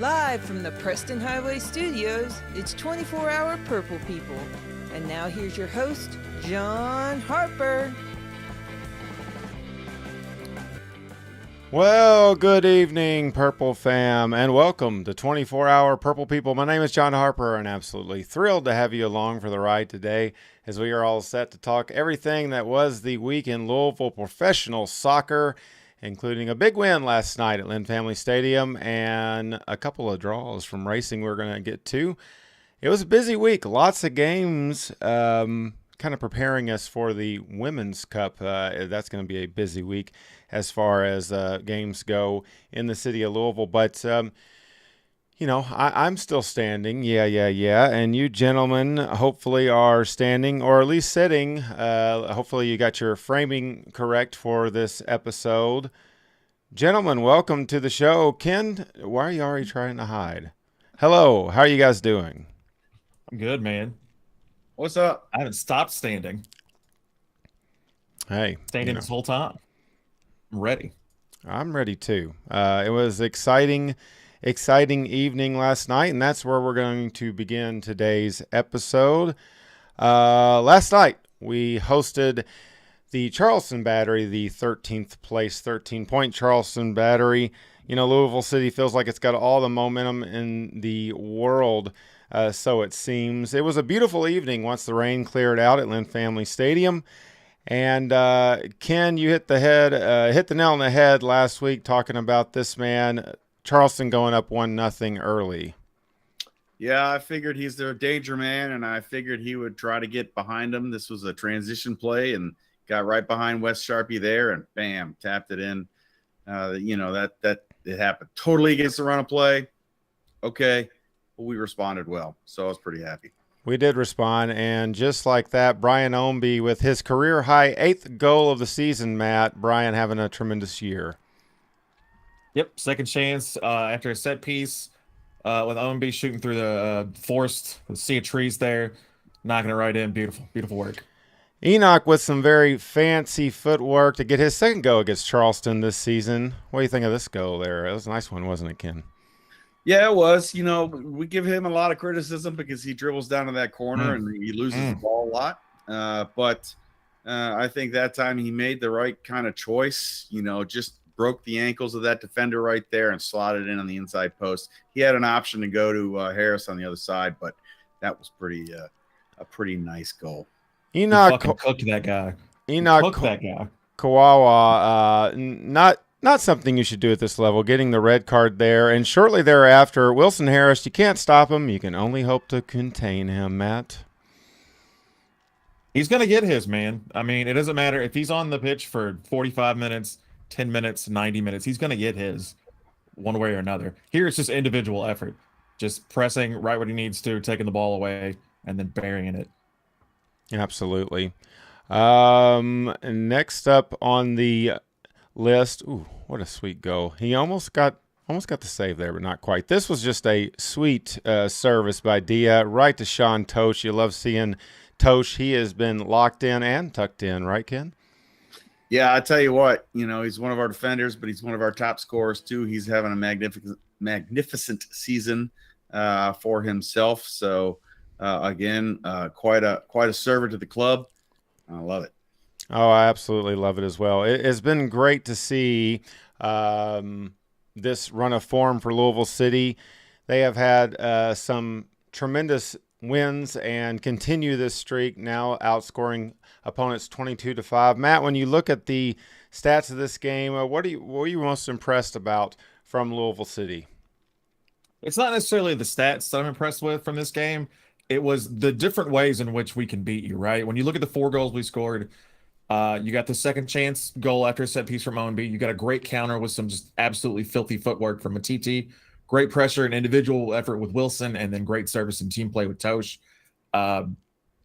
Live from the Preston Highway Studios, it's 24-Hour Purple People. And now here's your host, John Harper. Well, good evening, Purple fam, and welcome to 24-Hour Purple People. My name is John Harper, and absolutely thrilled to have you along for the ride today as we are all set to talk everything that was the week in Louisville professional soccer, including a big win last night at Lynn Family Stadium and a couple of draws from racing we're going to get to. It was a busy week, lots of games, kind of preparing us for the Women's Cup. That's going to be a busy week as far as games go in the city of Louisville. But, I'm still standing. Yeah. And you gentlemen hopefully are standing or at least sitting. Hopefully you got your framing correct for this episode. Gentlemen, welcome to the show. Ken, why are you already trying to hide? Hello, how are you guys doing? I'm good, man. What's up? I haven't stopped standing. Hey. Standing this whole time. I'm ready. I'm ready too. It was exciting evening last night, and that's where we're going to begin today's episode. Last night, we hosted the Charleston Battery, the 13th place, 13-point Charleston Battery. You know, Louisville City feels like it's got all the momentum in the world, so it seems. It was a beautiful evening once the rain cleared out at Lynn Family Stadium. And Ken, you hit the nail on the head last week talking about this man, Charleston going up 1-0 early. Yeah, I figured he's their danger man, and I figured he would try to get behind him. This was a transition play, and got right behind Wes Sharpie there, and bam, tapped it in. That it happened totally against the run of play. Okay, but we responded well, so I was pretty happy. We did respond, and just like that, Brian Ownby with his career-high 8th goal of the season, Matt. Brian having a tremendous year. Yep, second chance after a set piece with Ownby shooting through the forest, the sea of trees there, knocking it right in. Beautiful, beautiful work. Enoch with some very fancy footwork to get his second goal against Charleston this season. What do you think of this goal there? It was a nice one, wasn't it, Ken? Yeah, it was. You know, we give him a lot of criticism because he dribbles down to that corner and he loses the ball a lot. But I think that time he made the right kind of choice. You know, just broke the ankles of that defender right there and slotted in on the inside post. He had an option to go to Harris on the other side, but that was a pretty nice goal. Enoch cooked that guy. Enoch Kawawa, not something you should do at this level, getting the red card there. And shortly thereafter, Wilson Harris, you can't stop him. You can only hope to contain him, Matt. He's going to get his, man. I mean, it doesn't matter if he's on the pitch for 45 minutes, 10 minutes, 90 minutes. He's going to get his one way or another. Here it's just individual effort. Just pressing right what he needs to, taking the ball away, and then burying it. Absolutely. Next up on the list. Ooh, what a sweet goal. He almost got the save there, but not quite. This was just a sweet service by Dia right to Sean Tosh. You love seeing Tosh. He has been locked in and tucked in, right, Ken? Yeah, I tell you what, he's one of our defenders, but he's one of our top scorers too. He's having a magnificent season for himself. So again, quite a server to the club. I love it. Oh, I absolutely love it as well. It's been great to see this run of form for Louisville City. They have had some tremendous wins and continue this streak, now outscoring opponents 22-5. Matt, when you look at the stats of this game, what were you most impressed about from Louisville City? It's not necessarily the stats that I'm impressed with from this game. It was the different ways in which we can beat you, right? When you look at the 4 goals we scored, you got the second chance goal after a set piece from Ownby. You got a great counter with some just absolutely filthy footwork from Matiti. Great pressure and individual effort with Wilson, and then great service and team play with Tosh.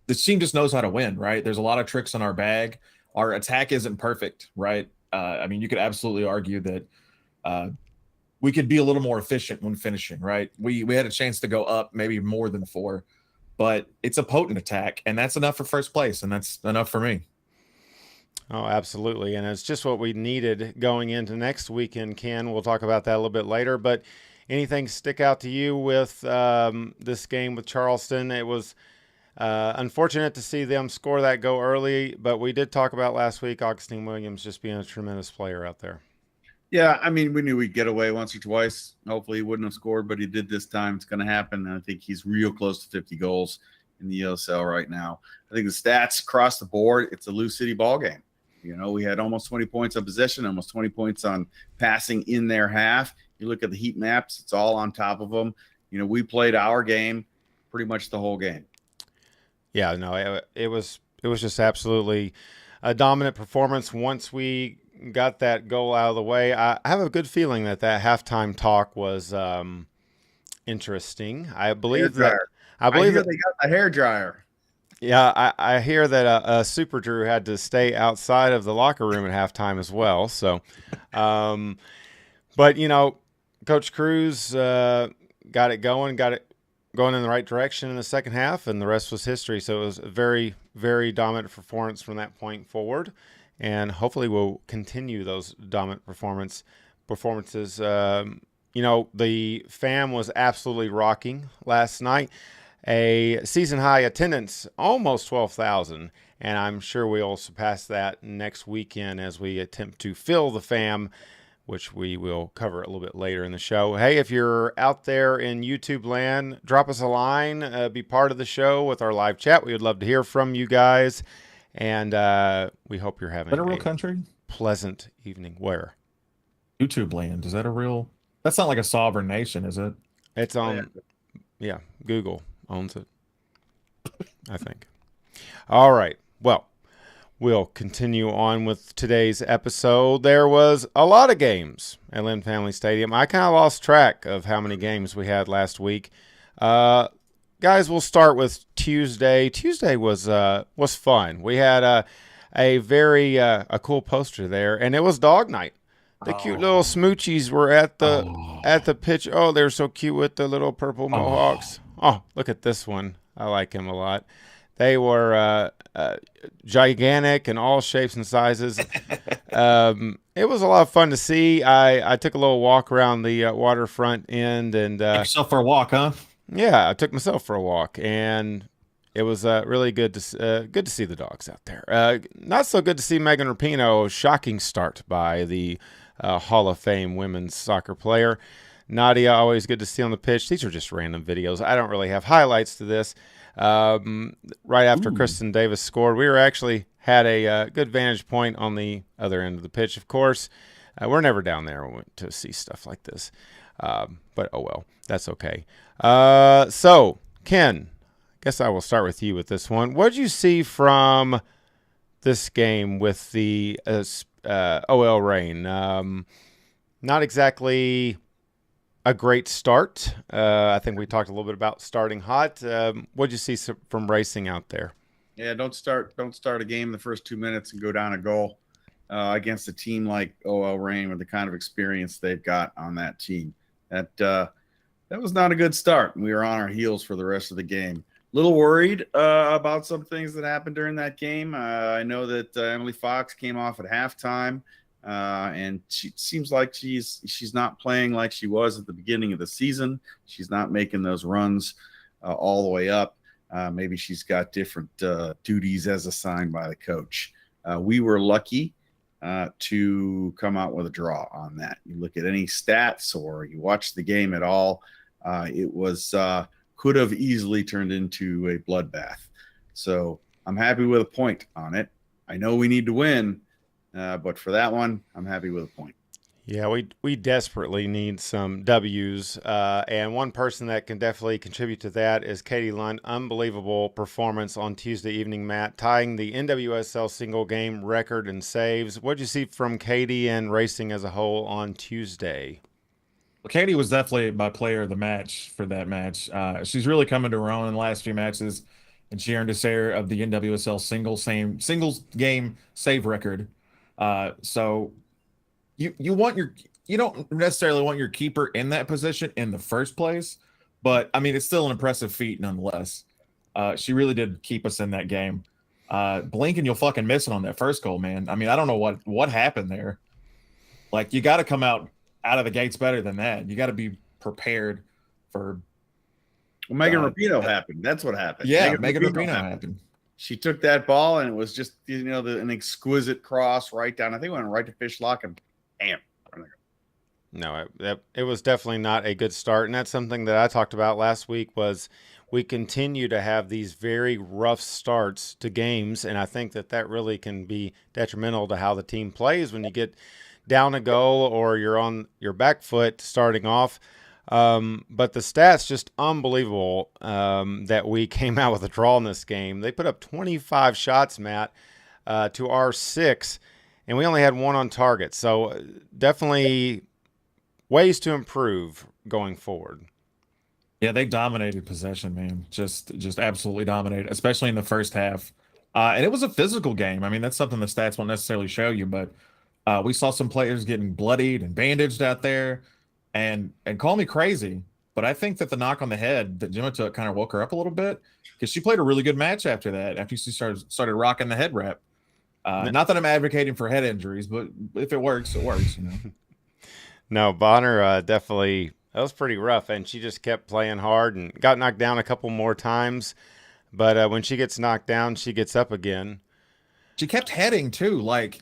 This team just knows how to win, right? There's a lot of tricks in our bag. Our attack isn't perfect, right? I mean, you could absolutely argue that we could be a little more efficient when finishing, right? We had a chance to go up maybe more than 4, but it's a potent attack, and that's enough for first place, and that's enough for me. Oh, absolutely. And it's just what we needed going into next weekend, Ken. We'll talk about that a little bit later. But anything stick out to you with this game with Charleston? It was unfortunate to see them score that goal early, but we did talk about last week Augustine Williams just being a tremendous player out there. Yeah, I mean, we knew we'd get away once or twice. Hopefully he wouldn't have scored, but he did this time. It's going to happen. And I think he's real close to 50 goals in the ESL right now. I think the stats across the board, it's a LouCity ball game. You know, we had almost 20 points on possession, almost 20 points on passing in their half. You look at the heat maps, it's all on top of them. You know, we played our game pretty much the whole game. Yeah, no, it was just absolutely a dominant performance once we got that goal out of the way. I have a good feeling that halftime talk was interesting. I believe that they got the hair dryer. Yeah, I hear that Super Drew had to stay outside of the locker room at halftime as well. So, but you know, Coach Cruz got it going in the right direction in the second half, and the rest was history. So it was a very, very dominant performance from that point forward, and hopefully we'll continue those dominant performances. You know, the fam was absolutely rocking last night. A season-high attendance, almost 12,000, and I'm sure we'll surpass that next weekend as we attempt to fill the fam, which we will cover a little bit later in the show. Hey, if you're out there in YouTube land, drop us a line, be part of the show with our live chat. We would love to hear from you guys, and we hope you're having a real country? Pleasant evening. Where? YouTube land. Is that a real? That's not like a sovereign nation, is it? It's on, yeah, Google owns it, I think. All right. Well, we'll continue on with today's episode. There was a lot of games at Lynn Family Stadium. I kind of lost track of how many games we had last week. Guys, we'll start with Tuesday. Tuesday was fun. We had a very cool poster there, and it was dog night. The cute little smoochies were at the pitch. Oh, they're so cute with the little purple mohawks. Oh, look at this one. I like him a lot. They were gigantic in all shapes and sizes. It was a lot of fun to see. I took a little walk around the waterfront end and took yourself for a walk, huh? Yeah, I took myself for a walk, and it was really good to see the dogs out there. Not so good to see Megan Rapinoe. Shocking start by the Hall of Fame women's soccer player. Nadia, always good to see on the pitch. These are just random videos. I don't really have highlights to this. Right after Kristen Davis scored, we actually had a good vantage point on the other end of the pitch, of course. We're never down there to see stuff like this. But, oh well, that's okay. So, Ken, I guess I will start with you with this one. What did you see from this game with the OL Reign? Not exactly a great start. I think we talked a little bit about starting hot. What did you see from Racing out there? Yeah, don't start a game the first 2 minutes and go down a goal against a team like OL Reign with the kind of experience they've got on that team. That was not a good start. We were on our heels for the rest of the game. A little worried about some things that happened during that game. I know that Emily Fox came off at halftime. And she seems like she's not playing like she was at the beginning of the season. She's not making those runs all the way up. Maybe she's got different duties as assigned by the coach. We were lucky to come out with a draw on that. You look at any stats or you watch the game at all, it was could have easily turned into a bloodbath. So I'm happy with a point on it. I know we need to win. But for that one, I'm happy with a point. Yeah, we desperately need some W's. And one person that can definitely contribute to that is Katie Lund. Unbelievable performance on Tuesday evening, Matt, tying the NWSL single game record in saves. What did you see from Katie and Racing as a whole on Tuesday? Well, Katie was definitely my player of the match for that match. She's really coming to her own in the last few matches, and she earned a share of the NWSL singles game save record. So you don't necessarily want your keeper in that position in the first place, but I mean, it's still an impressive feat nonetheless. She really did keep us in that game. Blink and you'll fucking miss it on that first goal, man. I mean, I don't know what happened there. Like, you got to come out of the gates better than that. You got to be prepared for. Well, Megan Rapinoe happened. That's what happened. Yeah, Megan Rapinoe happened. She took that ball, and it was just, an exquisite cross right down. I think it went right to Fishlock, and bam. No, it was definitely not a good start, and that's something that I talked about last week. Was we continue to have these very rough starts to games, and I think that really can be detrimental to how the team plays when you get down a goal or you're on your back foot starting off. But the stats just unbelievable that we came out with a draw in this game. They put up 25 shots, Matt, to our 6, and we only had 1 on target. So definitely ways to improve going forward. Yeah, they dominated possession, man. Just absolutely dominated, especially in the first half. And it was a physical game. I mean, that's something the stats won't necessarily show you, but we saw some players getting bloodied and bandaged out there. And call me crazy, but I think that the knock on the head that Gemma took kind of woke her up a little bit, because she played a really good match after that, after she started rocking the head wrap. Not that I'm advocating for head injuries, but if it works, it works. No, Bonner definitely, that was pretty rough, and she just kept playing hard and got knocked down a couple more times. But when she gets knocked down, she gets up again. She kept heading too. Like,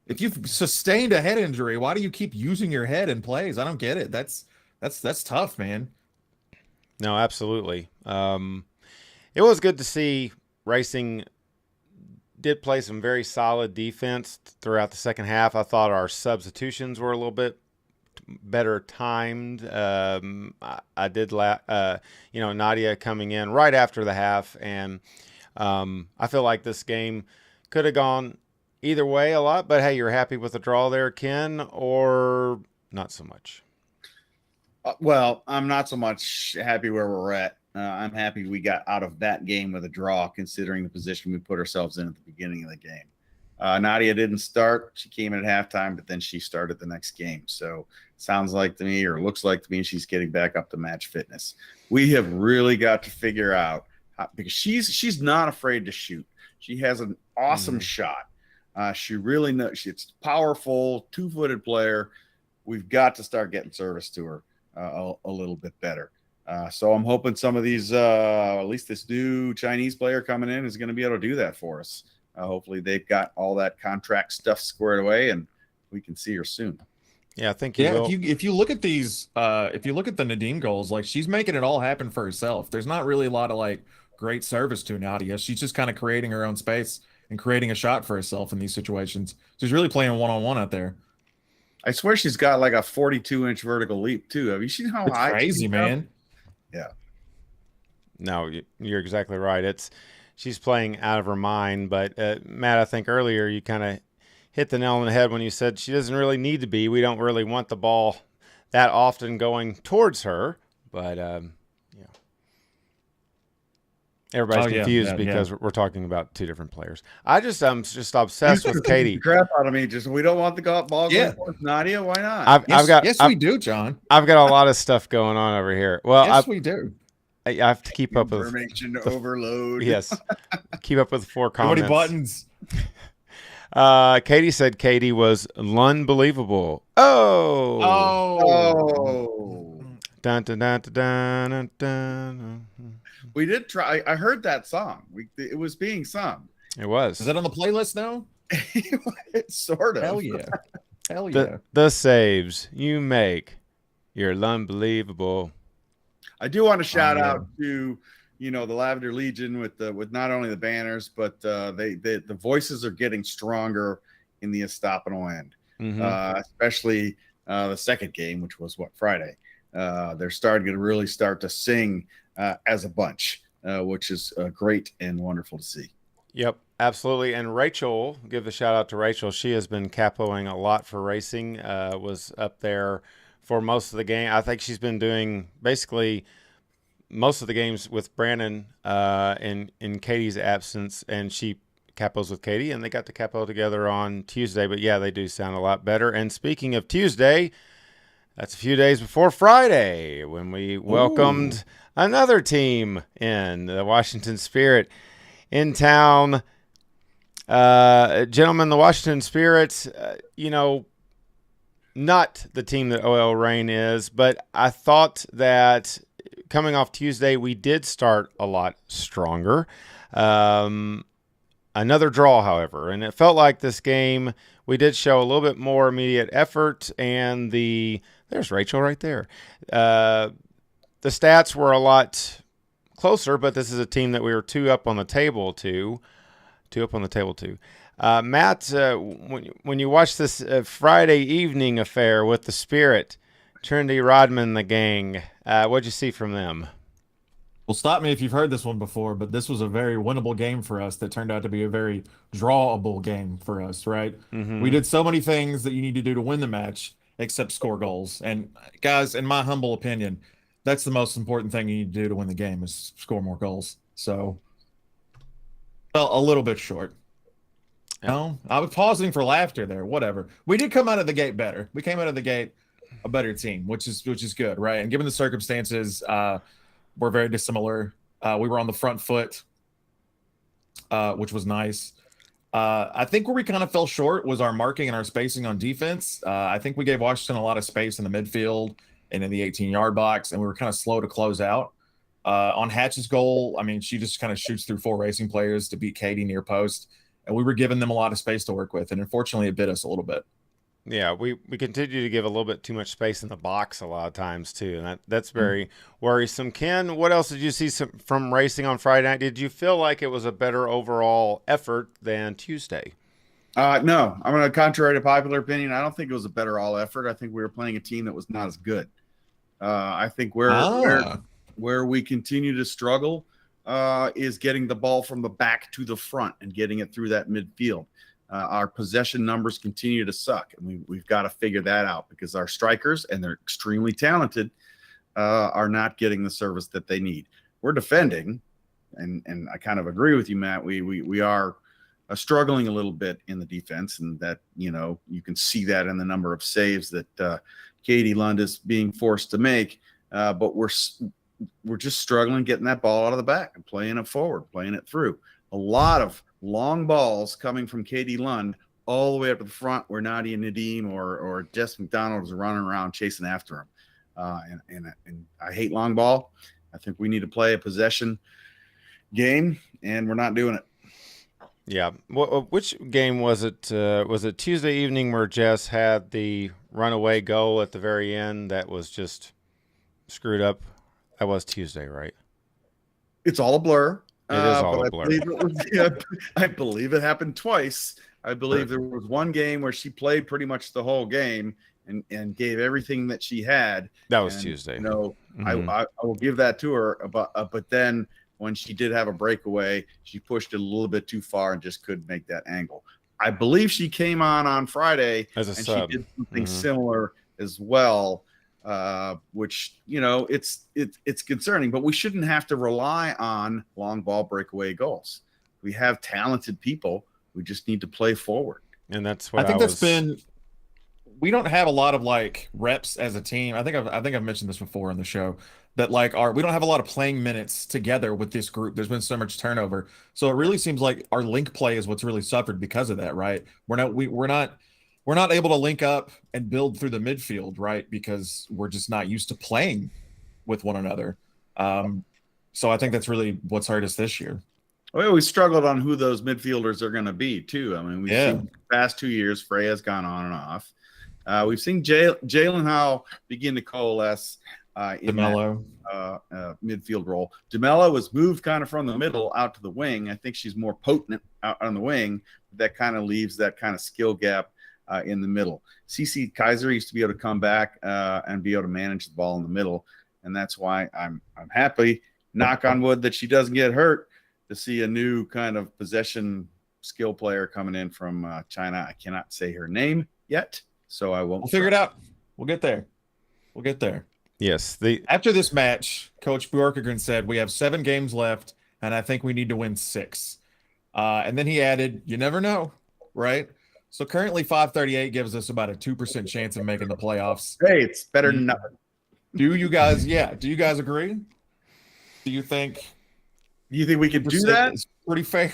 if you've sustained a head injury, why do you keep using your head in plays? I don't get it. That's tough, man. No, absolutely. It was good to see Racing did play some very solid defense throughout the second half. I thought our substitutions were a little bit better timed. I did, Nadia coming in right after the half, and I feel like this game could have gone either way a lot. But hey, you're happy with the draw there, Ken, or not so much? Well, I'm not so much happy where we're at. I'm happy we got out of that game with a draw, considering the position we put ourselves in at the beginning of the game. Nadia didn't start. She came in at halftime, but then she started the next game. So sounds like to me, or looks like to me, she's getting back up to match fitness. We have really got to figure out because she's not afraid to shoot. She has an awesome shot. She really knows. She's powerful, 2-footed player. We've got to start getting service to her a little bit better. So I'm hoping some of these, at least this new Chinese player coming in, is going to be able to do that for us. Hopefully they've got all that contract stuff squared away, and we can see her soon. Yeah, I think you will. If you look at these, if you look at the Nadine goals, like, she's making it all happen for herself. There's not really a lot of like great service to Nadia. She's just kind of creating her own space and creating a shot for herself in these situations. She's really playing one-on-one out there. I swear she's got like a 42-inch vertical leap too. Have you seen how high? Crazy, man. Yeah. No, you're exactly right. She's playing out of her mind. But Matt, I think earlier you kind of hit the nail on the head when you said she doesn't really need to be. We don't really want the ball that often going towards her. But everybody's confused because we're talking about two different players. I'm just obsessed with Katie. Crap out of me. Just we don't want the ball going towards Nadia. Why not? We do, John. I've got a lot of stuff going on over here. Well, we do. I have to keep up with information overload. Yes, keep up with the 4 comments. How many buttons? Katie said Katie was unbelievable. Oh. Dun, dun, dun, dun, dun, dun. We did try. I heard that song. It was being sung. It was. Is that on the playlist now? It's sort of. Hell yeah. Hell yeah. The saves you make, you're unbelievable. I do want to shout out to the Lavender Legion with not only the banners, but the voices are getting stronger in the Estopano end, especially the second game, which was Friday. They're starting to really start to sing as a bunch, which is great and wonderful to see. Yep, absolutely. And Rachel, give a shout out to Rachel. She has been capoing a lot for Racing. Was up there for most of the game. I think she's been doing basically most of the games with Brandon in Katie's absence, and she capos with Katie, and they got to capo together on Tuesday. But yeah, they do sound a lot better. And speaking of Tuesday, that's a few days before Friday when we welcomed another team in, the Washington Spirit, in town. Gentlemen, the Washington Spirits, not the team that OL Reign is, but I thought that coming off Tuesday, we did start a lot stronger. Another draw, however, and it felt like this game we did show a little bit more immediate effort, and there's Rachel right there. The stats were a lot closer, but this is a team that we were two up on the table to. Matt, when you watch this Friday evening affair with the Spirit, Trinity Rodman, the gang, what'd you see from them? Well, stop me if you've heard this one before, but this was a very winnable game for us that turned out to be a very drawable game for us, right? Mm-hmm. We did so many things that you need to do to win the match, except score goals. And guys, in my humble opinion, that's the most important thing you need to do to win the game is score more goals. So, well, a little bit short. No, I was pausing for laughter there. Whatever. We did come out of the gate better. We came out of the gate a better team, which is good, right? And given the circumstances, we're very dissimilar. We were on the front foot, which was nice. I think where we kind of fell short was our marking and our spacing on defense. I think we gave Washington a lot of space in the midfield and in the 18-yard box, and we were kind of slow to close out. On Hatch's goal, I mean, she just kind of shoots through 4 racing players to beat Katie near post, and we were giving them a lot of space to work with, and unfortunately it bit us a little bit. Yeah, we continue to give a little bit too much space in the box a lot of times too, and that's very worrisome. Ken, what else did you see from racing on Friday night? Did you feel like it was a better overall effort than Tuesday? No, I'm going to contrary to popular opinion. I don't think it was a better all effort. I think we were playing a team that was not as good. I think where we continue to struggle is getting the ball from the back to the front and getting it through that midfield. Our possession numbers continue to suck, and we've got to figure that out because our strikers, and they're extremely talented, are not getting the service that they need. We're defending, and I kind of agree with you, Matt. We are struggling a little bit in the defense, and that you can see that in the number of saves that Katie Lund is being forced to make. But we're just struggling getting that ball out of the back and playing it forward, playing it through. A lot of long balls coming from Katie Lund all the way up to the front where Nadia Nadim or Jess McDonald is running around chasing after him. And I hate long ball. I think we need to play a possession game, and we're not doing it. Yeah. Which game was it? Was it Tuesday evening where Jess had the runaway goal at the very end that was just screwed up? That was Tuesday, right? It's all a blur. It is all a blur. I believe it happened twice. I believe there was one game where she played pretty much the whole game and gave everything that she had. That was Tuesday. I will give that to her. But then when she did have a breakaway, she pushed it a little bit too far and just couldn't make that angle. I believe she came on Friday as a and sub. she did something similar as well. Which it's concerning, but we shouldn't have to rely on long ball breakaway goals. We have talented people. We just need to play forward. And that's what we don't have a lot of like reps as a team. I think I've mentioned this before on the show that we don't have a lot of playing minutes together with this group. There's been so much turnover. So it really seems like our link play is what's really suffered because of that, right? We're not able to link up and build through the midfield, right? Because we're just not used to playing with one another. So I think that's really what's hurt us this year. Well, we struggled on who those midfielders are going to be, too. I mean, we've seen the past 2 years, Freya's gone on and off. We've seen Jalen Howe begin to coalesce in that midfield role. DeMello was moved kind of from the middle out to the wing. I think she's more potent out on the wing. That kind of leaves that kind of skill gap in the middle. Cece Kaiser used to be able to come back and be able to manage the ball in the middle, and that's why I'm happy, knock on wood, that she doesn't get hurt, to see a new kind of possession skill player coming in from China. I cannot say her name yet, so I won't. We'll figure it out. We'll get there. Yes. After this match, Coach Bjorkegren said we have 7 games left, and I think we need to win 6. And then he added, "You never know," right? So currently 538 gives us about a 2% chance of making the playoffs. Hey, it's better than nothing. Do you guys agree? Do you think we could do that? It's pretty fair.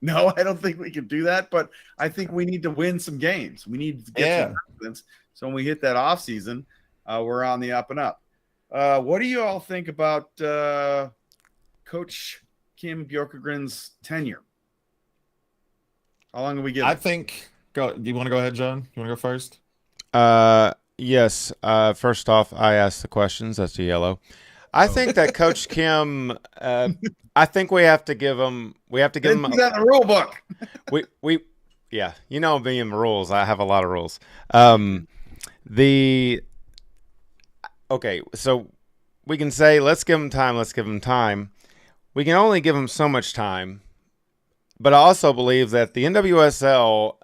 No, I don't think we can do that, but I think we need to win some games. We need to get some confidence. So when we hit that off season, we're on the up and up. What do you all think about Coach Kim Bjorkegren's tenure? How long have we given? I think you want to go ahead, John? You want to go first? Yes. First off, I asked the questions. That's a yellow. I think that Coach Kim. I think we have to give him. We have to give him. He's on the rule book. Yeah. You know me and the rules. I have a lot of rules. Okay. So we can say let's give him time. Let's give him time. We can only give him so much time. But I also believe that the NWSL.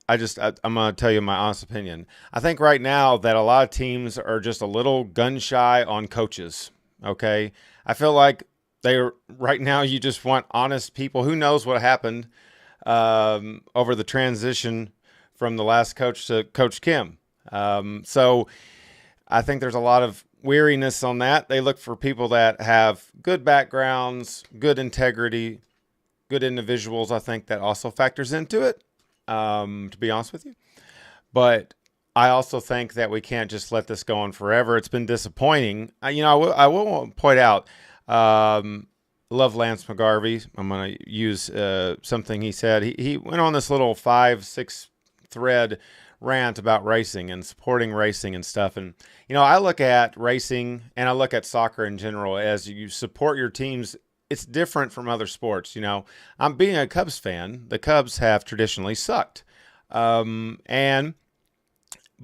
I'm going to tell you my honest opinion. I think right now that a lot of teams are just a little gun shy on coaches. Okay. I feel like right now you just want honest people. Who knows what happened over the transition from the last coach to Coach Kim. So I think there's a lot of weariness on that. They look for people that have good backgrounds, good integrity, good individuals. I think that also factors into it. To be honest with you. But I also think that we can't just let this go on forever. It's been disappointing. I will point out, love Lance McGarvey. I'm going to use something he said. He went on this little 5-6 thread rant about racing and supporting racing and stuff. And, I look at racing and I look at soccer in general as you support your teams. It's different from other sports. I'm being a Cubs fan. The Cubs have traditionally sucked. But I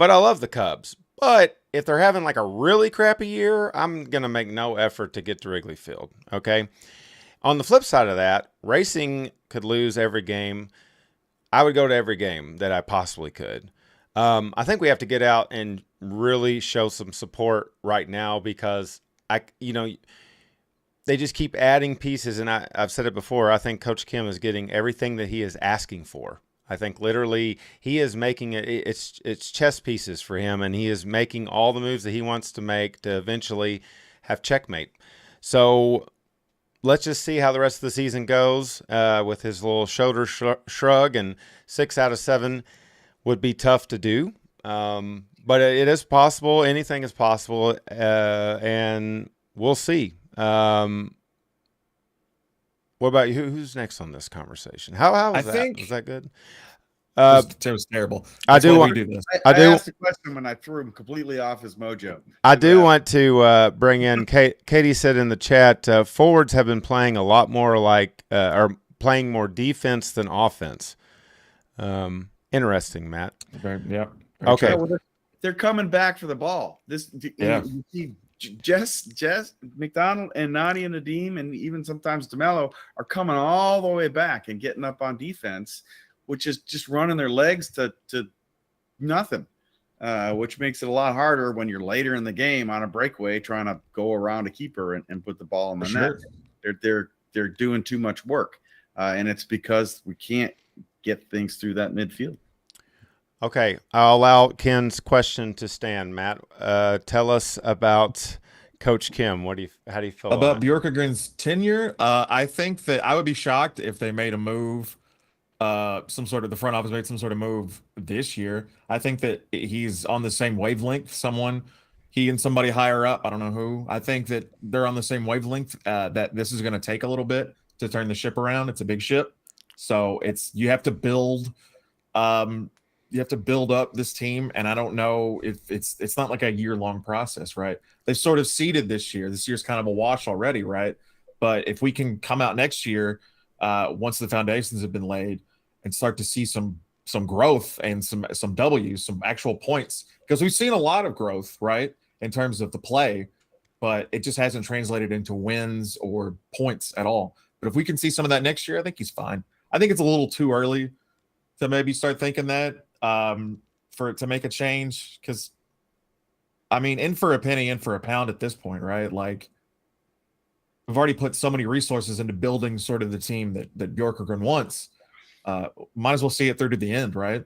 love the Cubs. But if they're having like a really crappy year, I'm going to make no effort to get to Wrigley Field. Okay. On the flip side of that, racing could lose every game. I would go to every game that I possibly could. I think we have to get out and really show some support right now because they just keep adding pieces, and I've said it before. I think Coach Kim is getting everything that he is asking for. I think literally he is making it's chess pieces for him, and he is making all the moves that he wants to make to eventually have checkmate. So let's just see how the rest of the season goes with his little shoulder shrug, and 6 out of 7 would be tough to do. But it is possible. Anything is possible, and we'll see. What about you? Who's next on this conversation? How was that? Was that good? It was terrible. I asked the question when I threw him completely off his mojo. I do want to bring in Katie said in the chat, forwards have been playing a lot more or playing more defense than offense. Interesting, Matt. Yeah. Okay. Well, they're coming back for the ball. You see Jess McDonald and Nadia Nadim and even sometimes DeMello are coming all the way back and getting up on defense, which is just running their legs to nothing, which makes it a lot harder when you're later in the game on a breakaway trying to go around a keeper and put the ball in the net. They're doing too much work, and it's because we can't get things through that midfield. Okay, I'll allow Ken's question to stand. Matt, tell us about Coach Kim. How do you feel about Bjorkegren's tenure? I think that I would be shocked if they made a move. The front office made some sort of move this year. I think that he's on the same wavelength. He and somebody higher up, I don't know who. I think that they're on the same wavelength. That this is going to take a little bit to turn the ship around. It's a big ship, so you have to build. You have to build up this team, and I don't know if it's not like a year-long process, right? They've sort of seeded this year. This year's kind of a wash already, right? But if we can come out next year, once the foundations have been laid, and start to see some growth and some W's, some actual points, because we've seen a lot of growth, right, in terms of the play, but it just hasn't translated into wins or points at all. But if we can see some of that next year, I think he's fine. I think it's a little too early to maybe start thinking that. For it to make a change, because I mean, in for a penny, in for a pound at this point, right? Like, we've already put so many resources into building sort of the team that Bjorkegren wants. Might as well see it through to the end, right?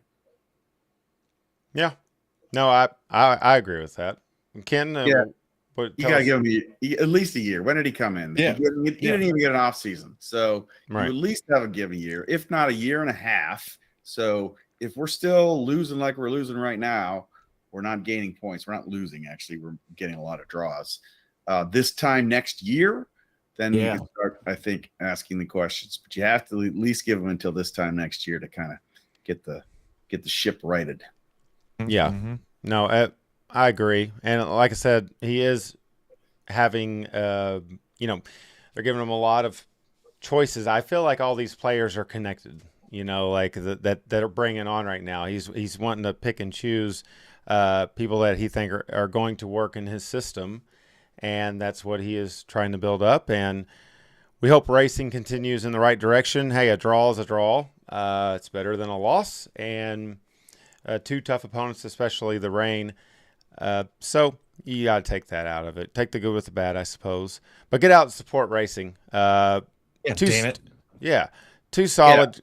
Yeah, no, I agree with that. Ken, You got to give him at least a year. When did he come in? Yeah. He didn't even get an off season. So Right. you at least have a given year, if not a year and a half. So if we're still losing like we're losing right now, we're not gaining points. We're not losing, actually. We're getting a lot of draws. This time next year, then you can start, I think, asking the questions. But you have to at least give them until this time next year to kind of get the ship righted. Yeah. Mm-hmm. No, I agree. And like I said, he is having, they're giving him a lot of choices. I feel like all these players are connected, like that are bringing on right now. He's wanting to pick and choose people that he think are going to work in his system. And that's what he is trying to build up. And we hope racing continues in the right direction. Hey, a draw is a draw. It's better than a loss. And two tough opponents, especially the rain. So you got to take that out of it. Take the good with the bad, I suppose. But get out and support racing. Damn it. Yeah. Two solid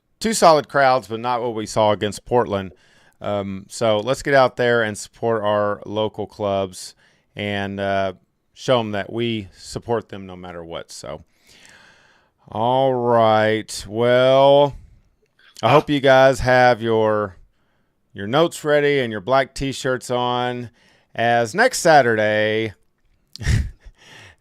crowds, but not what we saw against Portland. So let's get out there and support our local clubs and show them that we support them no matter what. So, all right. Well, I hope you guys have your notes ready and your black T-shirts on, as next Saturday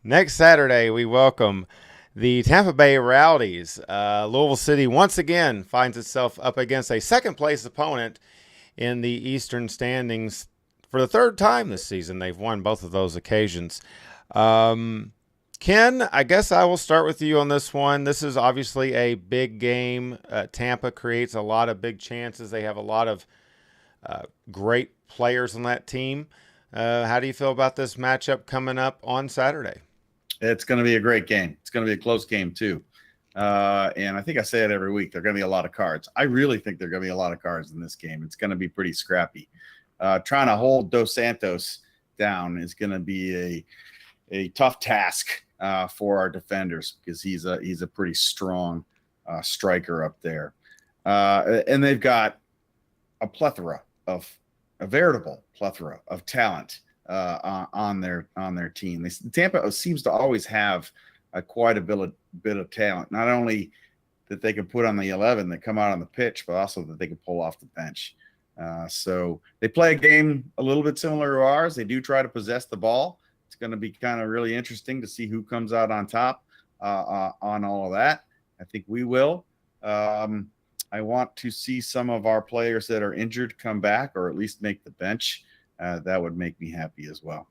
we welcome the Tampa Bay Rowdies. Louisville City once again finds itself up against a second-place opponent in the Eastern standings for the third time this season. They've won both of those occasions. Ken, I guess I will start with you on this one. This is obviously a big game. Tampa creates a lot of big chances. They have a lot of great players on that team. How do you feel about this matchup coming up on Saturday? It's going to be a great game. It's going to be a close game, too. And I think I say it every week. There are going to be a lot of cards. I really think there are going to be a lot of cards in this game. It's going to be pretty scrappy. Trying to hold Dos Santos down is going to be a tough task for our defenders, because he's a pretty strong striker up there. And they've got a veritable plethora of talent on their team. Tampa seems to always have quite a bit of talent, not only that they can put on the 11 that come out on the pitch, but also that they can pull off the bench. So they play a game a little bit similar to ours. They do try to possess the ball. It's going to be kind of really interesting to see who comes out on top on all of that. I think we will. I want to see some of our players that are injured come back, or at least make the bench. That would make me happy as well.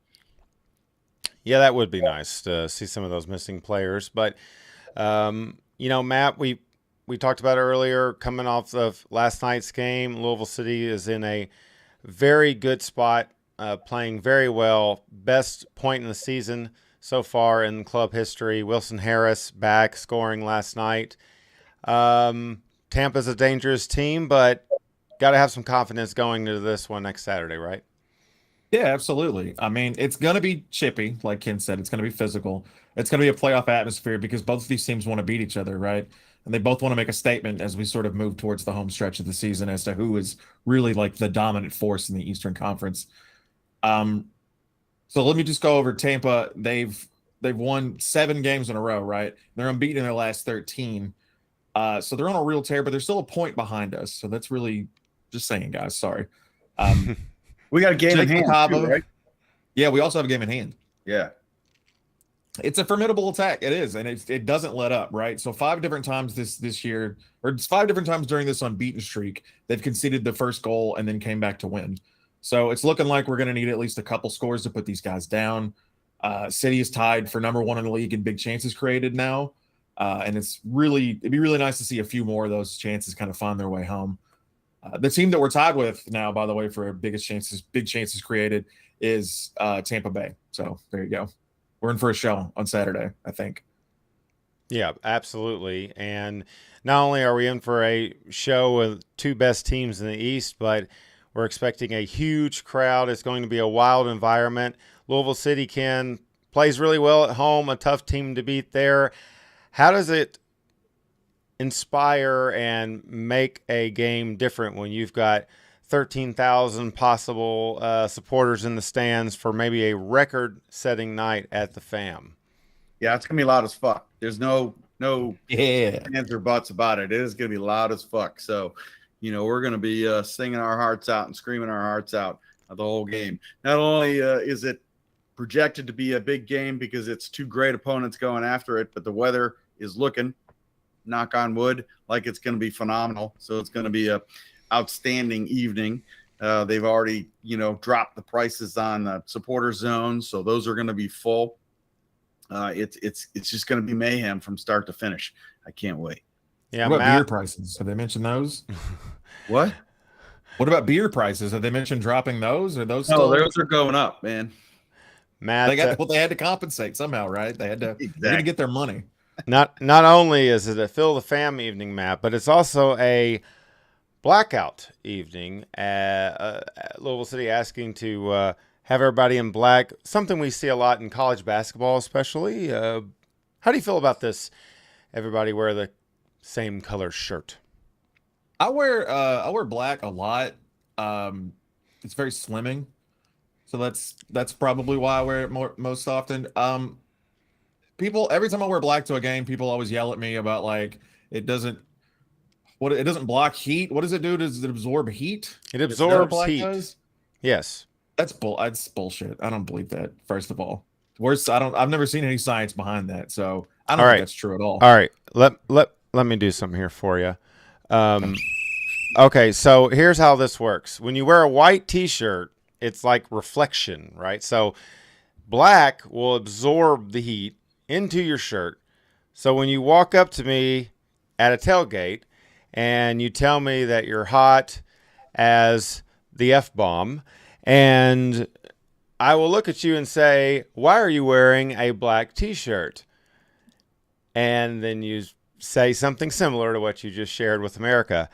Yeah, that would be nice to see some of those missing players. But, Matt, we talked about earlier, coming off of last night's game, Louisville City is in a very good spot, playing very well. Best point in the season so far in club history. Wilson Harris back scoring last night. Tampa's a dangerous team, but got to have some confidence going into this one next Saturday, right? Yeah, absolutely. I mean, it's going to be chippy, like Ken said. It's going to be physical. It's going to be a playoff atmosphere because both of these teams want to beat each other, right? And they both want to make a statement as we sort of move towards the home stretch of the season as to who is really like the dominant force in the Eastern Conference. So let me just go over Tampa. They've won 7 games in a row, right? They're unbeaten in their last 13. So they're on a real tear, but they're still a point behind us. So that's really just saying, guys. Sorry. We got a game in hand, too, right? Yeah, we also have a game in hand. Yeah. It's a formidable attack. It is, and it doesn't let up, right? So 5 different times this year, or it's 5 different times during this unbeaten streak, they've conceded the first goal and then came back to win. So it's looking like we're going to need at least a couple scores to put these guys down. City is tied for number 1 in the league in big chances created now, and it'd be really nice to see a few more of those chances kind of find their way home. The team that we're tied with now, by the way, for big chances created is Tampa Bay. So there you go. We're in for a show on Saturday, I think. Yeah, absolutely. And not only are we in for a show with 2 best teams in the East, but we're expecting a huge crowd. It's going to be a wild environment. Louisville City plays really well at home, a tough team to beat there. How does it inspire and make a game different when you've got 13,000 possible supporters in the stands for maybe a record-setting night at the FAM. Yeah, it's gonna be loud as fuck. There's no Yeah. ands or buts about it. It is gonna be loud as fuck. So, we're gonna be singing our hearts out and screaming our hearts out the whole game. Not only is it projected to be a big game because it's two great opponents going after it, but the weather is looking, knock on wood, like it's going to be phenomenal. So it's going to be a outstanding evening. They've already, dropped the prices on the supporter zones, so those are going to be full. It's just going to be mayhem from start to finish. I can't wait. Yeah, what about beer prices? Have they mentioned those? What? What about beer prices? Have they mentioned dropping those? Or those? No, those are going up, man. Matt, they had to compensate somehow, right? They had to. Exactly. They're gonna get their money. Not only is it a Fill the Fam evening, Matt, but it's also a blackout evening at Louisville City, asking to have everybody in black. Something we see a lot in college basketball, especially. How do you feel about this? Everybody wear the same color shirt. I wear black a lot. It's very slimming. So that's probably why I wear it most often. People, every time I wear black to a game, people always yell at me about like it doesn't block heat. What does it do? Does it absorb heat? It absorbs black heat. Does? Yes. That's bullshit. I don't believe that. First of all, I've never seen any science behind that, so I don't think that's true at all. All right, let me do something here for you. Okay, so here's how this works. When you wear a white T-shirt, it's like reflection, right? So black will absorb the heat into your shirt. So when you walk up to me at a tailgate and you tell me that you're hot as the F-bomb, and I will look at you and say, why are you wearing a black T-shirt? And then you say something similar to what you just shared with America.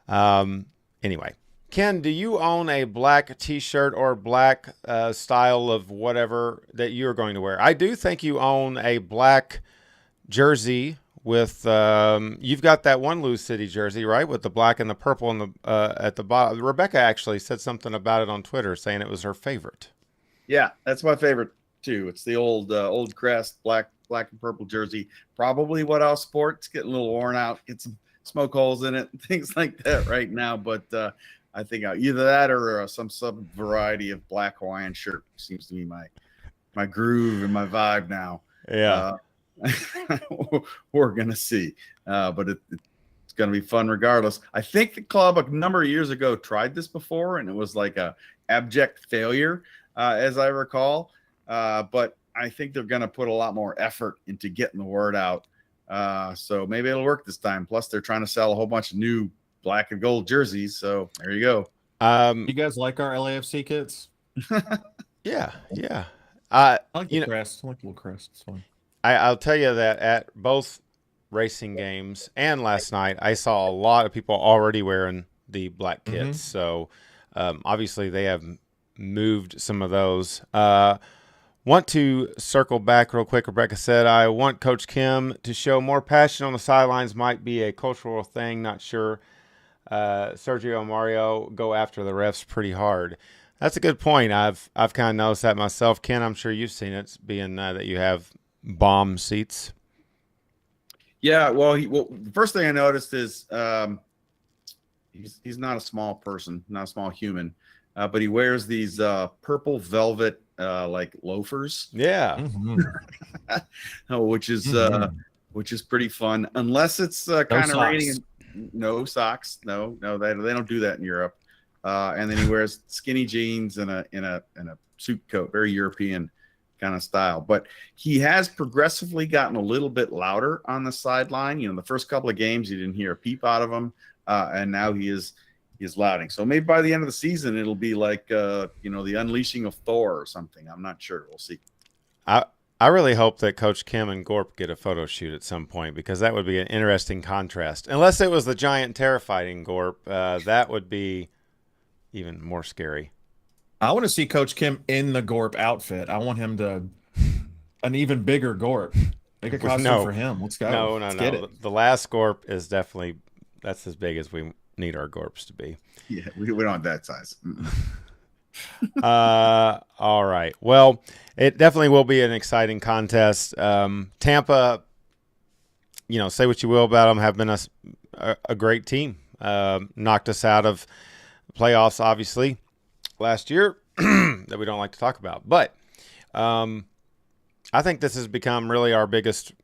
Anyway. Ken, do you own a black T-shirt or black style of whatever that you're going to wear? I do think you own a black jersey with you've got that one LouCity jersey, right, with the black and the purple and the at the bottom. Rebecca actually said something about it on Twitter, saying it was her favorite. Yeah, that's my favorite too. It's the old Crest black and purple jersey. Probably what I'll sport. It's getting a little worn out. Get some smoke holes in it, things like that right now, but. I think either that or some sub variety of black Hawaiian shirt seems to be my groove and my vibe now. Yeah, we're gonna see, but it's gonna be fun regardless. I think the club a number of years ago tried this before, and it was like a abject failure, as I recall. But I think they're gonna put a lot more effort into getting the word out. So maybe it'll work this time. Plus, they're trying to sell a whole bunch of new black and gold jerseys, so there you go. You guys like our LAFC kits? Yeah. I like the crest. I like the little crest. It's fun. I'll tell you that at both racing games and last night, I saw a lot of people already wearing the black kits. So obviously they have moved some of those. Want to circle back real quick. Rebecca said, I want Coach Kim to show more passion on the sidelines. Might be a cultural thing. Not sure. Sergio and Mario go after the refs pretty hard. That's a good point. I've kind of noticed that myself. Ken, I'm sure you've seen it, being that you have bomb seats. Yeah, well, the first thing I noticed is he's not a small person, not a small human, but he wears these purple velvet like loafers. Yeah, which is pretty fun, unless it's kind of raining. No socks. No, they don't do that in Europe. And then he wears skinny jeans and a suit coat, very European kind of style. But he has progressively gotten a little bit louder on the sideline. The first couple of games you didn't hear a peep out of him, and now he is louding. So maybe by the end of the season it'll be like the unleashing of Thor or something. I'm not sure. We'll see. I really hope that Coach Kim and Gorp get a photo shoot at some point, because that would be an interesting contrast. Unless it was the giant terrifying Gorp, that would be even more scary. I want to see Coach Kim in the Gorp outfit. I want him to an even bigger Gorp. Make a costume for him. Let's go. No. The last Gorp is definitely, that's as big as we need our gorps to be. Yeah, we don't have that size. All right. Well, it definitely will be an exciting contest. Tampa, say what you will about them, have been a great team. Knocked us out of playoffs, obviously, last year that we don't like to talk about. But I think this has become really our biggest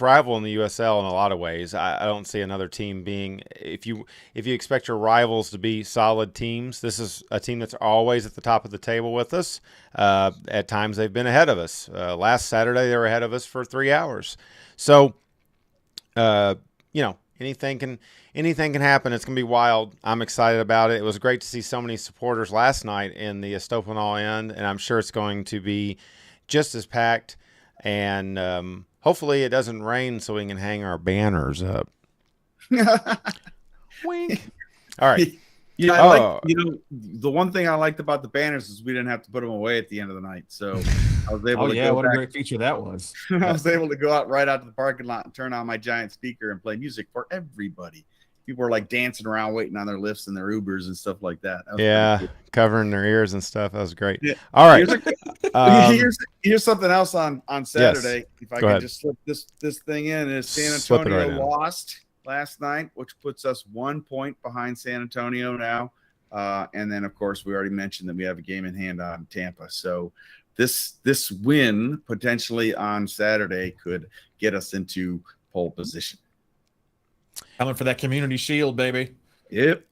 rival in the USL in a lot of ways. I don't see another team being, if you expect your rivals to be solid teams, this is a team that's always at the top of the table with us. At times they've been ahead of us. Last Saturday they were ahead of us for 3 hours. So, anything can happen. It's going to be wild. I'm excited about it. It was great to see so many supporters last night in the Estopanol end, and I'm sure it's going to be just as packed. And hopefully it doesn't rain so we can hang our banners up. Wink. All right. The one thing I liked about the banners is we didn't have to put them away at the end of the night. So I was able to go what back. a great feature that was. I was able to go right out to the parking lot and turn on my giant speaker and play music for everybody. People were like dancing around, waiting on their lifts and their Ubers and stuff like that. Covering their ears and stuff. That was great. Yeah. All right. Here's something else on Saturday. Yes. If I can just slip this thing in, is San Antonio lost last night, which puts us 1 point behind San Antonio now. And then, of course, we already mentioned that we have a game in hand on Tampa. So this win potentially on Saturday could get us into pole position. Coming for that community shield, baby. Yep.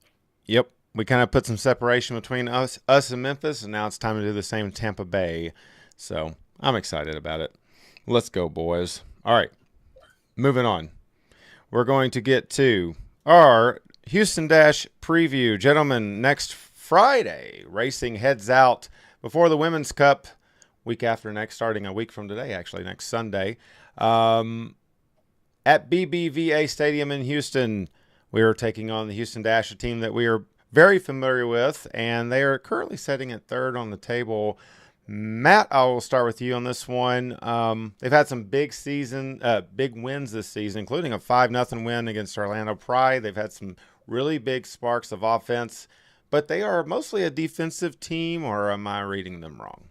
We kind of put some separation between us and Memphis, and now it's time to do the same in Tampa Bay. So I'm excited about it. Let's go, boys. All right, moving on. We're going to get to our Houston Dash preview. Gentlemen, next Friday, Racing heads out before the Women's Cup, week after next, starting a week from today, actually, next Sunday. At BBVA Stadium in Houston, we are taking on the Houston Dash, a team that we are very familiar with, and they are currently sitting at third on the table. Matt, I will start with you on this one. They've had some big wins this season, including a 5-0 win against Orlando Pride. They've had some really big sparks of offense, but they are mostly a defensive team, or am I reading them wrong?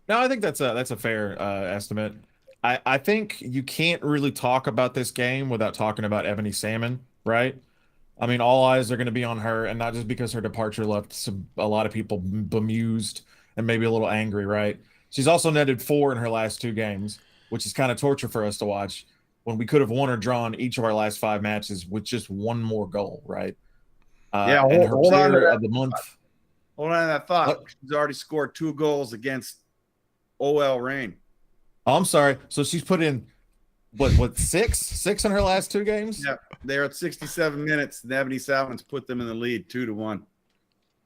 No, I think that's a fair estimate. I think you can't really talk about this game without talking about Ebony Salmon, right? I mean, all eyes are going to be on her, and not just because her departure left a lot of people bemused and maybe a little angry, right? She's also netted 4 in her last 2 games, which is kind of torture for us to watch when we could have won or drawn each of our last 5 matches with just 1 more goal, right? Hold on to that of the month. Hold on to that thought. She's already scored 2 goals against OL Reign. Oh, I'm sorry. So she's put in what 6 in her last 2 games? Yeah, they're at 67 minutes. And Ebony Salmon's put them in the lead 2-1.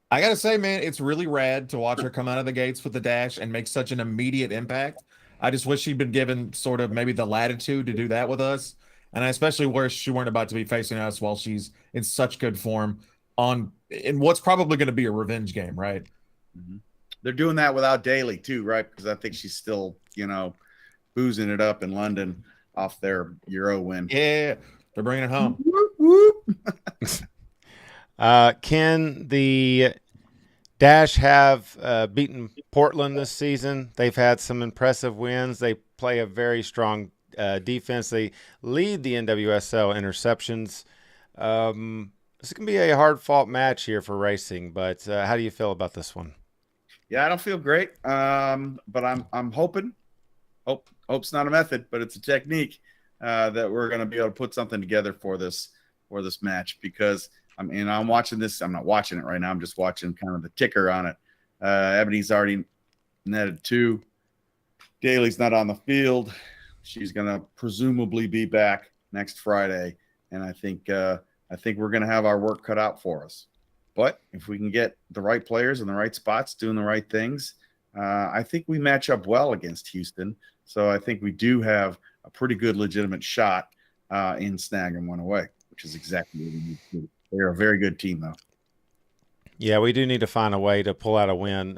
I gotta say, man, it's really rad to watch her come out of the gates with the dash and make such an immediate impact. I just wish she'd been given sort of maybe the latitude to do that with us, and I especially wish she weren't about to be facing us while she's in such good form in what's probably going to be a revenge game, right? Mm-hmm. They're doing that without Daly too, right? Because I think she's still, boozing it up in London off their Euro win. Yeah, they're bringing it home. Can the Dash have beaten Portland this season? They've had some impressive wins. They play a very strong defense. They lead the NWSL interceptions. This can be a hard-fought match here for Racing, but how do you feel about this one? Yeah, I don't feel great, but I'm hoping. Hope's not a method, but it's a technique that we're going to be able to put something together for this match, because I'm watching this. I'm not watching it right now. I'm just watching kind of the ticker on it. Ebony's already netted 2. Daly's not on the field. She's going to presumably be back next Friday, and I think we're going to have our work cut out for us. But if we can get the right players in the right spots doing the right things, I think we match up well against Houston. So I think we do have a pretty good legitimate shot in snagging one away, which is exactly what we need to do. They're a very good team, though. Yeah, we do need to find a way to pull out a win.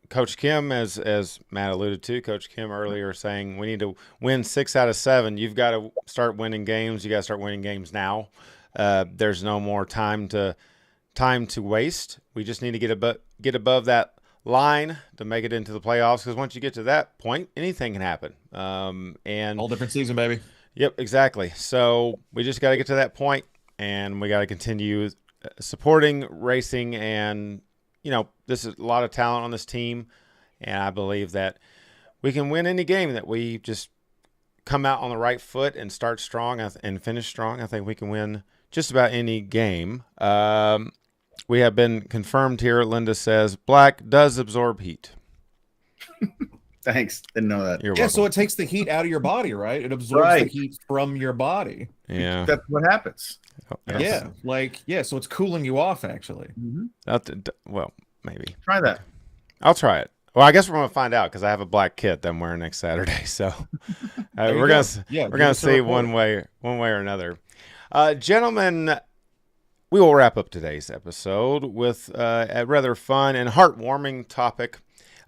Coach Kim, as Matt alluded to, Coach Kim earlier saying we need to win 6 out of 7. You've got to start winning games. You got to start winning games now. There's no more time to waste. We just need to get above that line to make it into the playoffs, because once you get to that point, anything can happen. And Whole different season, baby. Yep, exactly. So we just got to get to that point, and we got to continue supporting racing. And this is a lot of talent on this team, and I believe that we can win any game that we just come out on the right foot and start strong and finish strong. I think we can win just about any game. We have been confirmed here. Linda says black does absorb heat. Thanks. Didn't know that. You're Yeah, welcome. so it takes the heat out of your body, right? It absorbs the heat from your body. Yeah. That's what happens. Yeah. So it's cooling you off, actually. Well, maybe. Try that. I'll try it. Well, I guess we're going to find out, because I have a black kit that I'm wearing next Saturday. So we're going to see one way or another. Gentlemen, we will wrap up today's episode with a rather fun and heartwarming topic.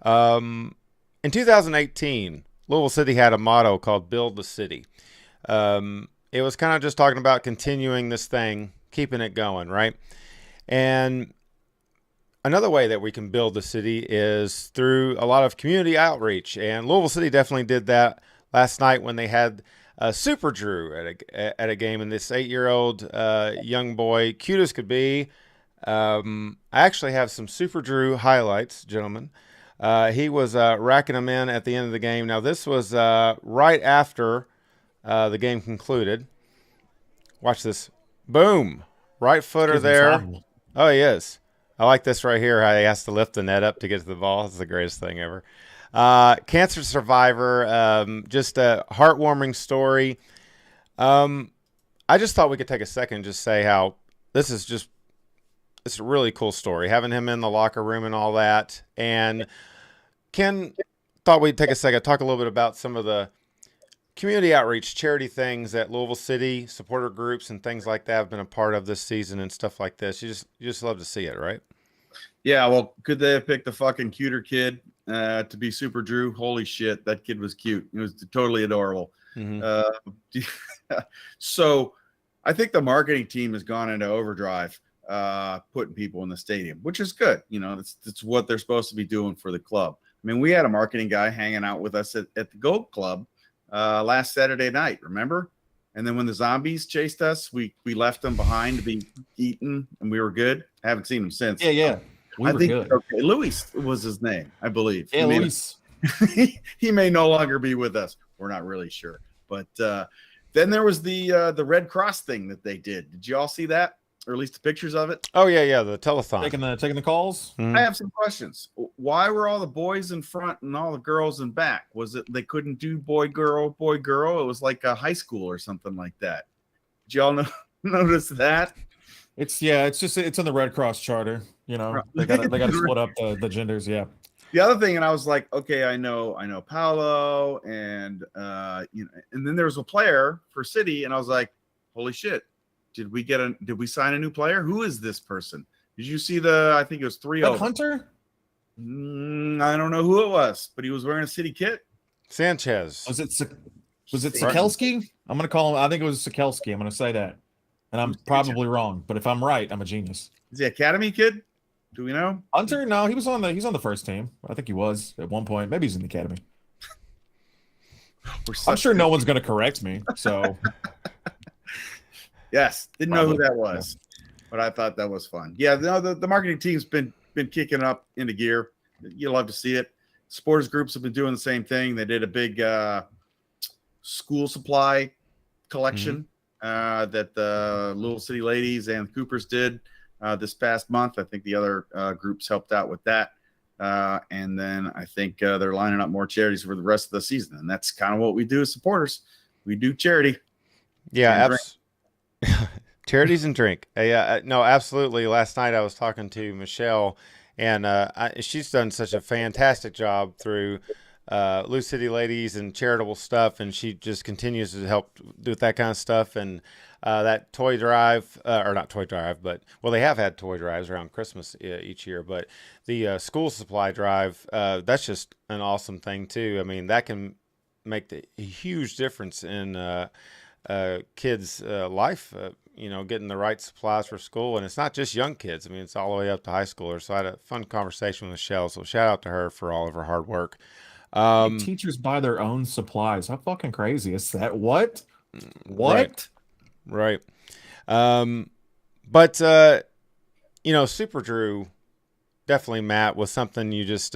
In 2018, Louisville City had a motto called Build the City. It was kind of just talking about continuing this thing, keeping it going, right? And another way that we can build the city is through a lot of community outreach. And Louisville City definitely did that last night when they had Super Drew at a game, and this 8-year-old young boy, cute as could be. I actually have some Super Drew highlights, gentlemen. He was racking them in at the end of the game. Now, this was right after the game concluded. Watch this. Boom. Right footer there. Oh, he is. I like this right here, how he has to lift the net up to get to the ball. It's the greatest thing ever. Cancer survivor, just a heartwarming story. I just thought we could take a second and just say how it's a really cool story, having him in the locker room and all that. And Ken thought we'd take a second, talk a little bit about some of the community outreach, charity things that Louisville City, supporter groups and things like that have been a part of this season and stuff like this. You just love to see it, right? Yeah, well, could they have picked a fucking cuter kid to be Super Drew? Holy shit, that kid was cute. It was totally adorable. Mm-hmm. So I think the marketing team has gone into overdrive, putting people in the stadium, which is good. That's what they're supposed to be doing for the club. I mean, we had a marketing guy hanging out with us at the Goat Club last Saturday night, remember? And then when the zombies chased us, we left them behind to be eaten, and we were good. I haven't seen him since. Yeah. We were good. Okay, Louis was his name, I believe. Yeah, Louis. He may no longer be with us. We're not really sure. But then there was the Red Cross thing that they did. Did you all see that? Or at least the pictures of it? Oh, yeah, the telethon. Taking the calls? Mm-hmm. I have some questions. Why were all the boys in front and all the girls in back? Was it they couldn't do boy, girl? It was like a high school or something like that. Did y'all notice that? It's in the Red Cross charter. They got to split up the genders. Yeah. The other thing, and I was like, okay, I know Paolo, and and then there was a player for City, and I was like, holy shit, did we sign a new player? Who is this person? Did you see I think it was 3-0. Hunter? I don't know who it was, but he was wearing a City kit. Sanchez. Was it Sikelski? I'm going to call him. I think it was Sikelski. I'm going to say that. And I'm probably wrong, but if I'm right, I'm a genius. Is he Academy kid? Do we know? Hunter? No, he's on the first team. I think he was at one point. Maybe he's in the academy. I'm sure no one's going to correct me. So, yes, didn't know who that was, but I thought that was fun. Yeah, the marketing team's been kicking up into gear. You love to see it. Supporters groups have been doing the same thing. They did a big school supply collection that the Louisville City Ladies and Coopers did this past month. I think the other groups helped out with that. And then I think they're lining up more charities for the rest of the season. And that's kind of what we do as supporters. We do charity. Yeah, charities and drink. No, absolutely. Last night I was talking to Michelle, and she's done such a fantastic job through LouCity Ladies and charitable stuff, and she just continues to help do that kind of stuff. And that toy drive, or not toy drive, but they have had toy drives around Christmas each year, but the school supply drive, that's just an awesome thing too. I mean, that can make a huge difference in kids' life getting the right supplies for school. And it's not just young kids. I mean, it's all the way up to high schoolers. So I had a fun conversation with Michelle. So shout out to her for all of her hard work. Teachers buy their own supplies. How fucking crazy is that? What? Right. But Super Drew, definitely, Matt, was something you just,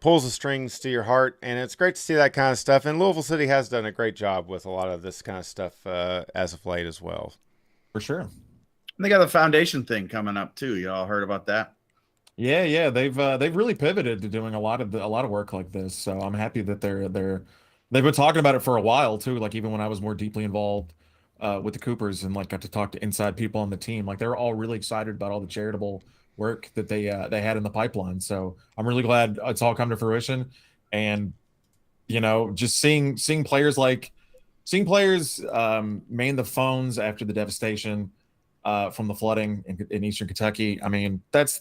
pulls the strings to your heart. And it's great to see that kind of stuff. And Louisville City has done a great job with a lot of this kind of stuff as of late as well. For sure. And they got the foundation thing coming up too. Y'all heard about that? Yeah. They've really pivoted to doing a lot of work like this. So I'm happy that they've been talking about it for a while too. Like even when I was more deeply involved with the Coopers and like got to talk to inside people on the team, like they're all really excited about all the charitable work that they had in the pipeline. So I'm really glad it's all come to fruition. And just seeing players man the phones after the devastation from the flooding in Eastern Kentucky. I mean, that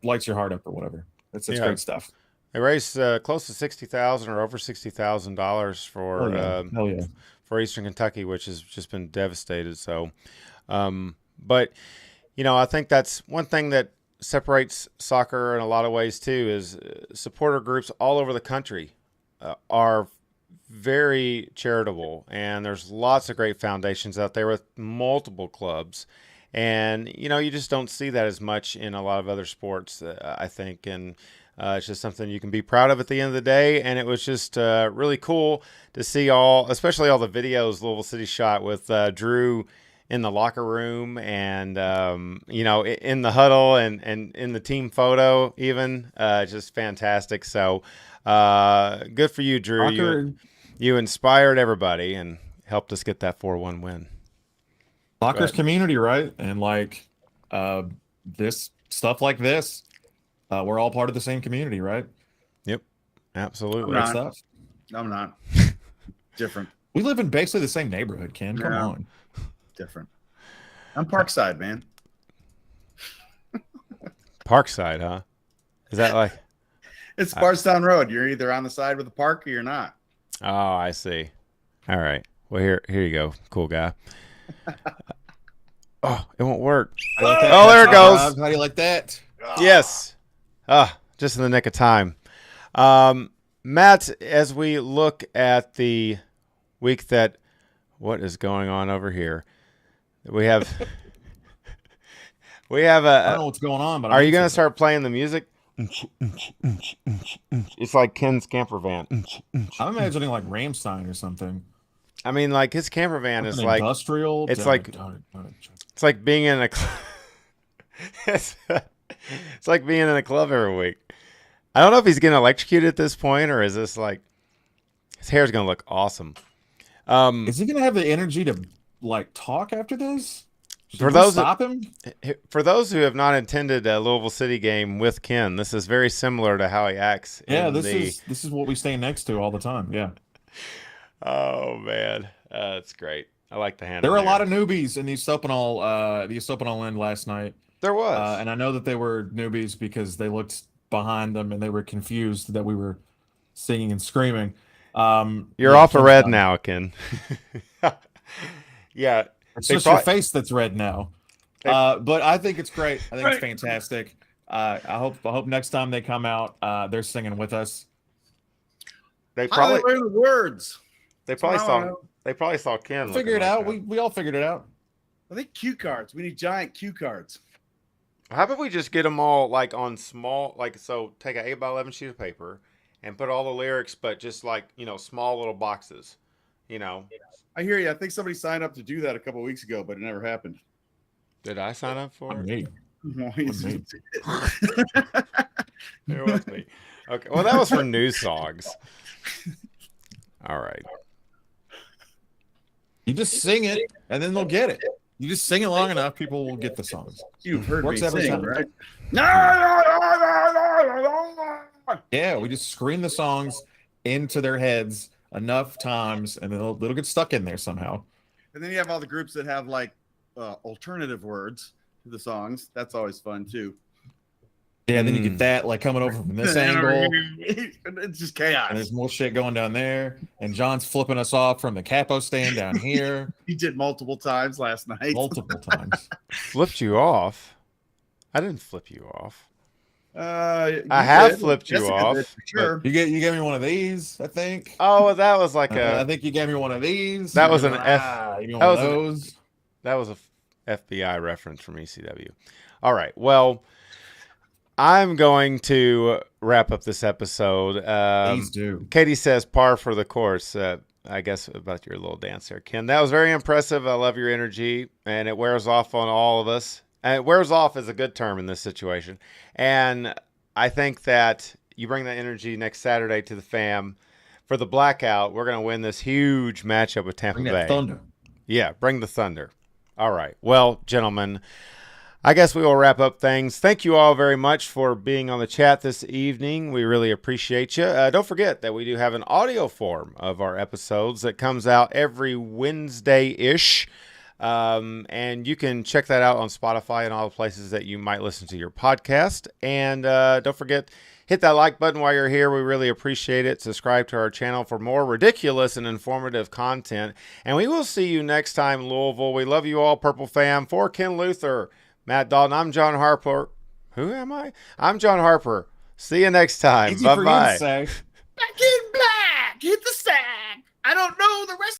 lights your heart up or whatever. That's great stuff. They raised close to $60,000 or over $60,000 for Eastern Kentucky, which has just been devastated. So, but I think that's one thing that separates soccer in a lot of ways too. Is supporter groups all over the country are very charitable, and there's lots of great foundations out there with multiple clubs. And you just don't see that as much in a lot of other sports, I think, and it's just something you can be proud of at the end of the day. And it was just really cool to see especially all the videos Louisville City shot with Drew in the locker room and in the huddle and in the team photo even. Just fantastic. So good for you, Drew. You inspired everybody and helped us get that 4-1 win. Soccer's community, right? And like this stuff like this, we're all part of the same community, right? Yep, absolutely. I'm not. Different. We live in basically the same neighborhood, Ken. Come on. Different. I'm Parkside, man. Parkside, huh? Is that like? It's Bardstown Road. You're either on the side with the park or you're not. Oh, I see. All right. Well, here you go, cool guy. Oh, it won't work. Oh, there it goes. How do you like that? Yes. Just in the nick of time. Matt, as we look at the week what is going on over here? We have I don't know what's going on, but are you going to start playing the music? It's like Ken's camper van. I'm imagining like Rammstein or something. I mean, like his camper van is like industrial. It's like being in a it's like being in a club every week. I don't know if he's getting electrocuted at this point, or is this like his hair's gonna look awesome. Is he gonna have the energy to like talk after this? For those who have not attended a Louisville City game with Ken, this is very similar to how he acts. Yeah, this is what we stand next to all the time. Yeah. Oh man, that's great. I like the hand. There were a lot of newbies in the Sopanol end last night. There was, and I know that they were newbies because they looked behind them and they were confused that we were singing and screaming. You're off a red now, Ken. Yeah. It's just your face that's red now. But I think it's great. I think it's fantastic. I hope next time they come out, they're singing with us. They probably learn the words. They probably saw Ken. Figure it out. We all figured it out. I think cue cards. We need giant cue cards. How about we just get them all like on small, so take an 8x11 sheet of paper and put all the lyrics, but just like, small little boxes, I hear you. I think somebody signed up to do that a couple of weeks ago, but it never happened. Did I sign up for it? Me. It was me. Okay. Well, that was for new songs. All right. You just sing it, and then they'll get it. You just sing it long enough, people will get the songs. You've heard me sing, right? Yeah, we just scream the songs into their heads enough times, and then it'll get stuck in there somehow. And then you have all the groups that have like alternative words to the songs. That's always fun too. Yeah, then you get that like coming over from this angle. It's just chaos. And there's more shit going down there. And John's flipping us off from the capo stand down here. He did multiple times last night. Multiple times. Flipped you off? I didn't flip you off. I have flipped you off, for sure. You gave me one of these, I think. Oh, that was like I think you gave me one of these. That was an you that one was of those. That was a FBI reference from ECW. All right. Well, I'm going to wrap up this episode. Please do. Katie says par for the course. I guess about your little dance there, Ken. That was very impressive. I love your energy, and it wears off on all of us. And it wears off is a good term in this situation. And I think that you bring that energy next Saturday to the fam for the Blackout. We're going to win this huge matchup with Tampa Bay. Thunder. Yeah, bring the thunder. All right. Well, gentlemen, I guess we will wrap up things. Thank you all very much for being on the chat this evening. We really appreciate you. Don't forget that we do have an audio form of our episodes that comes out every Wednesday-ish. And you can check that out on Spotify and all the places that you might listen to your podcast. And don't forget, hit that like button while you're here. We really appreciate it. Subscribe to our channel for more ridiculous and informative content. And we will see you next time, Louisville. We love you all, Purple Fam. For Ken Luther, Matt Dalton, I'm John Harper. Who am I? I'm John Harper. See you next time. Bye-bye. Back in black. Hit the sack. I don't know the rest.